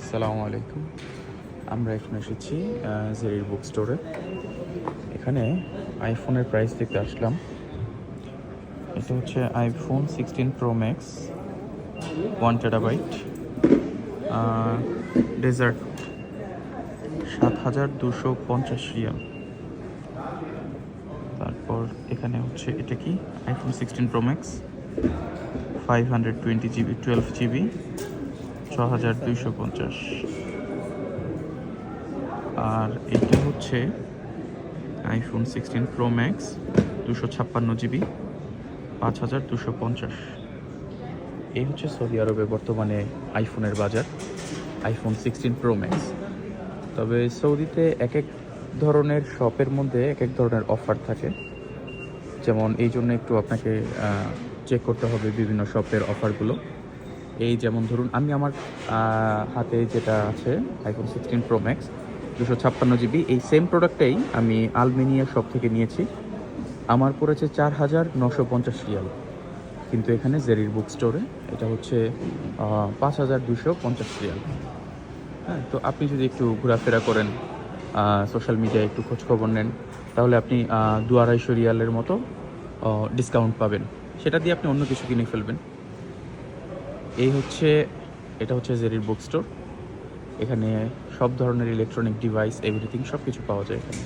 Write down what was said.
আসসালামু আলাইকুম। আমরা এখন এসেছি জেরির বুক স্টোরে। এখানে আইফোনের প্রাইস দেখতে আসলাম। এটা হচ্ছে iPhone 16 pro max 1 terabyte, desert 7,250 রিয়াল। তারপর এখানে হচ্ছে এটা কি iPhone 16 pro max 520 GB 12 GB 6,250। আর এটা হচ্ছে আইফোন 16 প্রো ম্যাক্স 256 জিবি 5,250। এই হচ্ছে সৌদি আরবে বর্তমানে আইফোনের বাজার, আইফোন 16 প্রো ম্যাক্স। তবে সৌদিতে এক এক ধরনের শপের মধ্যে এক এক ধরনের অফার থাকে, যেমন এই জন্য একটু আপনাকে চেক করতে হবে বিভিন্ন শপের অফারগুলো। এই যেমন ধরুন আমি আমার হাতে যেটা আছে আইফোন 16 প্রো ম্যাক্স 256 জিবি, এই সেম প্রোডাক্টটাই আমি আলমেনিয়া শপ থেকে নিয়েছি। আমার পড়েছে 4,950 রিয়াল, কিন্তু এখানে জেরির বুক স্টোরে এটা হচ্ছে 5,250 রিয়াল। হ্যাঁ, তো আপনি যদি একটু ঘোরাফেরা করেন, সোশ্যাল মিডিয়ায় একটু খোঁজখবর নেন, তাহলে আপনি 200-250 রিয়ালের মতো ডিসকাউন্ট পাবেন। সেটা দিয়ে আপনি অন্য কিছু কিনে ফেলবেন। এটা হচ্ছে জেরির বুক স্টোর। এখানে সব ধরনের ইলেকট্রনিক ডিভাইস, এভরিথিং সব কিছু পাওয়া যায় এখানে।